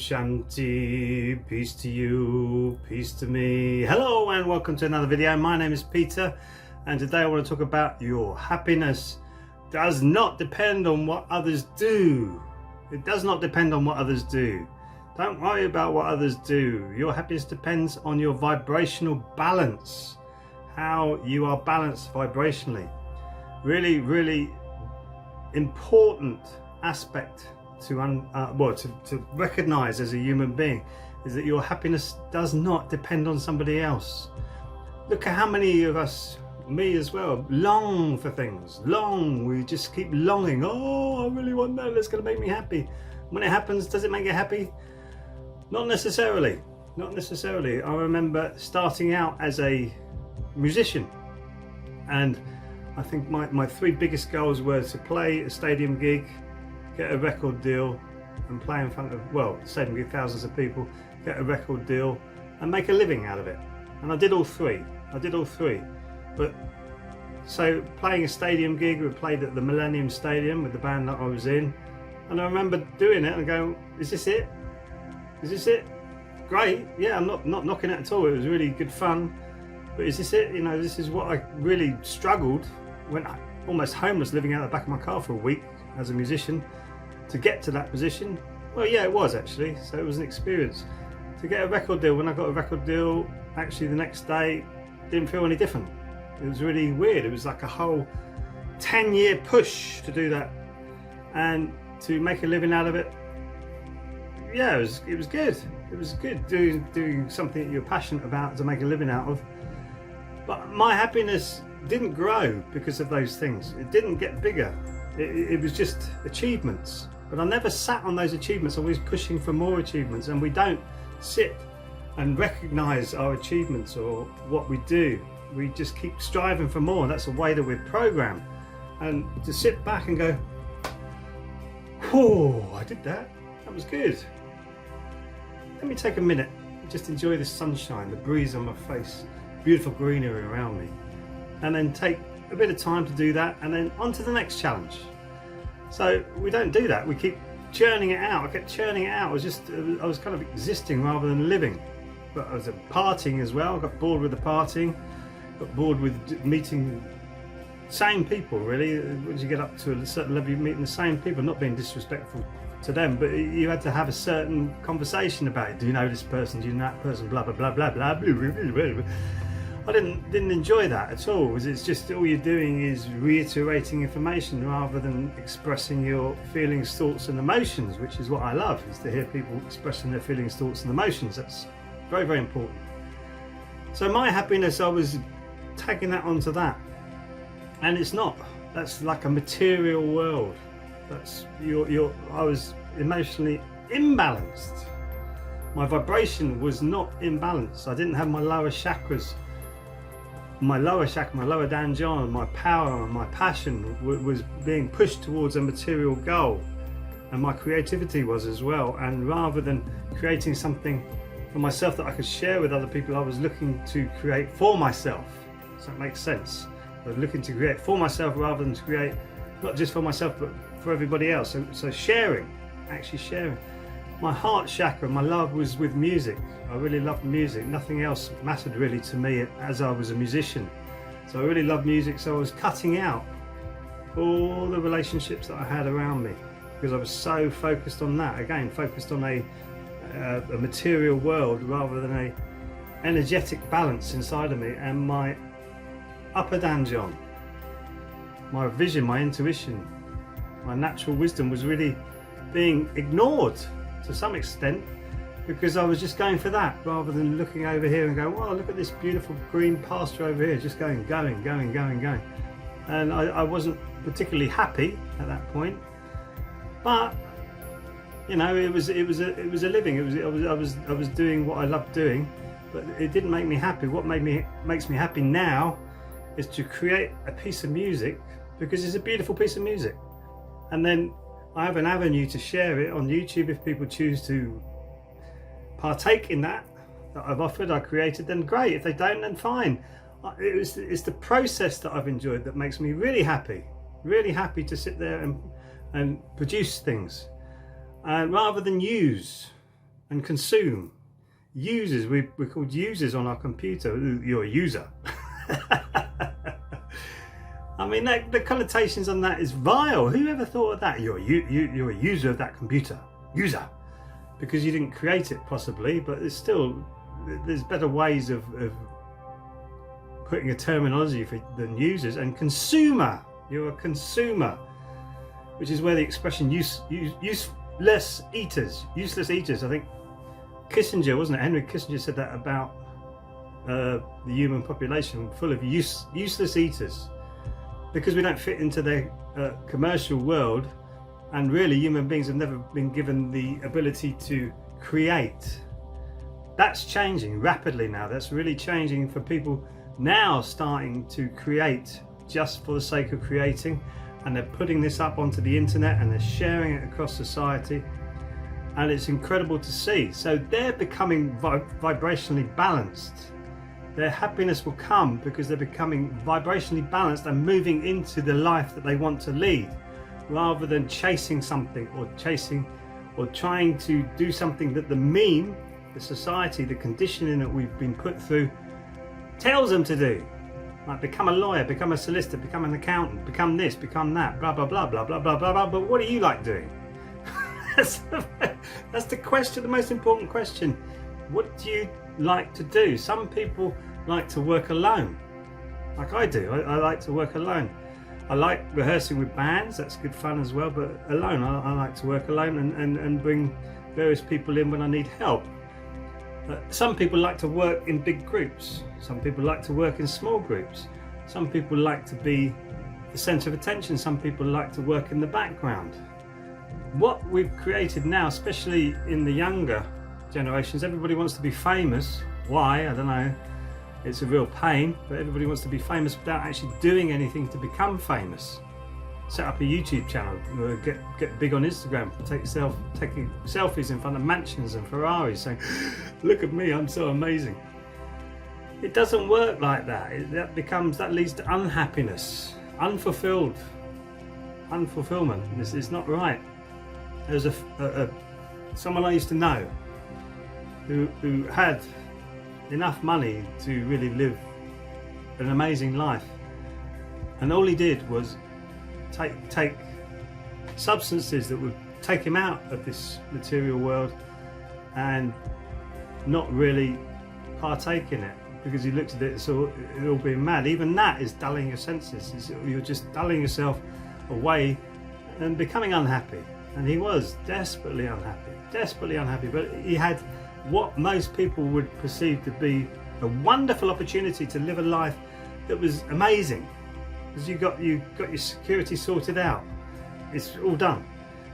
Shanti, peace to you, peace to me. Hello and welcome to another video. My name is Peter and today I want to talk about your happiness does not depend on what others do. It does not depend on what others do. Don't worry about what others do. Your happiness depends on your vibrational balance, how you are balanced vibrationally. Really, really important aspect to recognize as a human being is that your happiness does not depend on somebody else. Look at how many of us, me as well, long for things. We just keep longing. Oh, I really want that, that's going to make me happy. When it happens, does it make you happy? Not necessarily. Not necessarily. I remember starting out as a musician, and I think my three biggest goals were to play a stadium gig, get a record deal and play in front of, well, stadium gig, thousands of people, get a record deal and make a living out of it. And I did all three. But so playing a stadium gig, we played at the Millennium Stadium with the band that I was in, and I remember doing it and going, is this it? Is this it? Great, yeah, I'm not knocking it at all. It was really good fun, but is this it? You know, this is what I really struggled, went almost homeless, living out the back of my car for a week as a musician to get to that position. Well, yeah, it was actually, so it was an experience. To get a record deal, when I got a record deal, actually the next day didn't feel any different. It was really weird. It was like a whole 10-year push to do that and to make a living out of it. Yeah, it was good. It was good doing something that you're passionate about to make a living out of. But my happiness didn't grow because of those things. It didn't get bigger. It was just achievements. But I never sat on those achievements. I was pushing for more achievements, and we don't sit and recognize our achievements or what we do. We just keep striving for more. That's the way that we're programmed. And to sit back and go, oh, I did that. That was good. Let me take a minute and just enjoy the sunshine, the breeze on my face, beautiful greenery around me, and then take a bit of time to do that, and then on to the next challenge. So we don't do that. We keep churning it out. I kept churning it out. I was kind of existing rather than living. But I was partying as well. I got bored with the partying, got bored with meeting same people, really. Once you get up to a certain level, you're meeting the same people, not being disrespectful to them, but you had to have a certain conversation about it. Do you know this person? Do you know that person? Blah blah blah blah blah blah blah blah. I didn't enjoy that at all. It's just all you're doing is reiterating information rather than expressing your feelings, thoughts and emotions, which is what I love, is to hear people expressing their feelings, thoughts and emotions. That's very, very important. So my happiness, I was tagging that onto that, and it's not. That's like a material world. That's I was emotionally imbalanced. My vibration was not imbalanced. I didn't have my lower chakras. My lower chakra, my lower danjan, my power and my passion was being pushed towards a material goal, and my creativity was as well. And rather than creating something for myself that I could share with other people, I was looking to create for myself. Does that make sense? I was looking to create for myself rather than to create not just for myself but for everybody else. So sharing, actually sharing. My heart chakra, my love was with music. I really loved music. Nothing else mattered really to me as I was a musician. So I really loved music, so I was cutting out all the relationships that I had around me because I was so focused on that. Again, focused on a material world rather than a energetic balance inside of me, and my upper danjan, my vision, my intuition, my natural wisdom was really being ignored to some extent because I was just going for that rather than looking over here and going, well, look at this beautiful green pasture over here, just going. And I wasn't particularly happy at that point, but you know, it was a living. I was doing what I loved doing, but it didn't make me happy. What makes me happy now is to create a piece of music because it's a beautiful piece of music, and then I have an avenue to share it on YouTube if people choose to partake in that I've offered, I created, then great. If they don't, then fine. It's the process that I've enjoyed that makes me really happy to sit there and produce things, rather than use and consume. Users, we're called users on our computer. You're a user. I mean, the connotations on that is vile. Who ever thought of that? You're a user of that computer. User. Because you didn't create it, possibly, but there's better ways of putting a terminology than users. And consumer. You're a consumer. Which is where the expression useless eaters. I think Kissinger, wasn't it? Henry Kissinger said that about the human population, full of useless eaters, because we don't fit into their commercial world, and really human beings have never been given the ability to create. That's changing rapidly now. That's really changing for people now, starting to create just for the sake of creating, and they're putting this up onto the internet and they're sharing it across society. And it's incredible to see. So they're becoming vibrationally balanced. Their happiness will come because they're becoming vibrationally balanced and moving into the life that they want to lead, rather than chasing something or trying to do something that the society, the conditioning that we've been put through tells them to do. Like become a lawyer, become a solicitor, become an accountant, become this, become that, blah, blah, blah, blah, blah, blah, blah, blah. But what do you like doing? That's the question, the most important question. What do you like to do? Some people like to work alone, like I do. I like to work alone. I like rehearsing with bands, that's good fun as well, but alone, I like to work alone and bring various people in when I need help. Some people like to work in big groups. Some people like to work in small groups. Some people like to be the centre of attention. Some people like to work in the background. What we've created now, especially in the younger generations, everybody wants to be famous. Why? I don't know. It's a real pain, but everybody wants to be famous without actually doing anything to become famous. Set up a YouTube channel, get big on Instagram, taking selfies in front of mansions and Ferraris, saying, "Look at me, I'm so amazing." It doesn't work like that. That leads to unhappiness, unfulfillment. It's not right. There was someone I used to know who had enough money to really live an amazing life, and all he did was take substances that would take him out of this material world and not really partake in it, because he looked at it as all being mad. Even that is dulling your senses. You're just dulling yourself away and becoming unhappy. And he was desperately unhappy, but he had what most people would perceive to be a wonderful opportunity to live a life that was amazing, because you got your security sorted out. It's all done,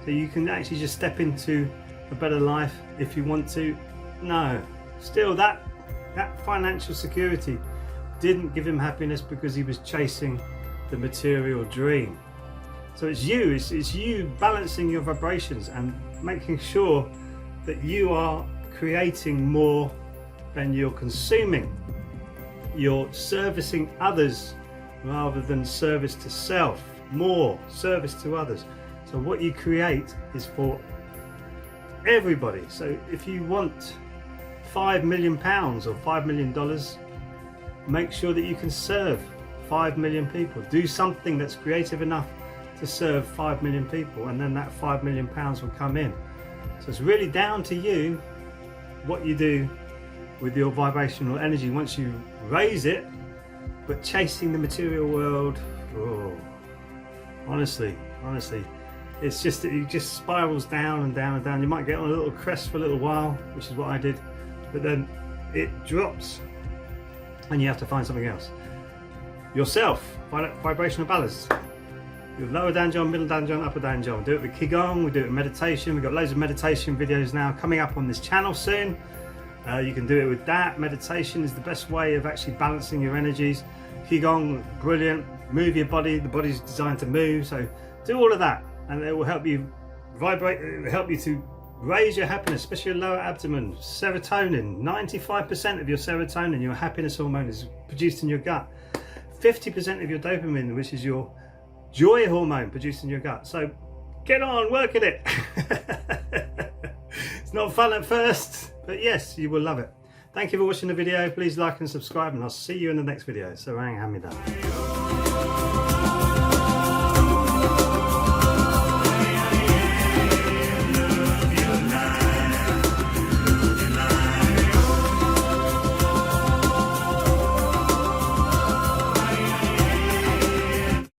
so you can actually just step into a better life if you want to. No, still that financial security didn't give him happiness, because he was chasing the material dream. So it's you balancing your vibrations and making sure that you are creating more than you're consuming. You're servicing others rather than service to self. More service to others. So what you create is for everybody. So if you want £5 million or $5 million, make sure that you can serve 5 million people. Do something that's creative enough to serve 5 million people, and then that £5 million will come in. So it's really down to you what you do with your vibrational energy once you raise it. But chasing the material world, honestly, it's just that it just spirals down and down and down. You might get on a little crest for a little while, which is what I did, but then it drops and you have to find something else. Yourself, vibrational balance. With lower danjon, middle danjon, upper danjon. Do it with Qigong, we do it with meditation. We've got loads of meditation videos now coming up on this channel soon. You can do it with that. Meditation is the best way of actually balancing your energies. Qigong, brilliant. Move your body. The body's designed to move, so do all of that, and it will help you vibrate. It will help you to raise your happiness, especially your lower abdomen. Serotonin, 95% of your serotonin, your happiness hormone, is produced in your gut. 50% of your dopamine, which is your joy hormone, produced in your gut. So get on, work at it. It's not fun at first, but yes, you will love it. Thank you for watching the video. Please like and subscribe, and I'll see you in the next video. Sarang Hamida.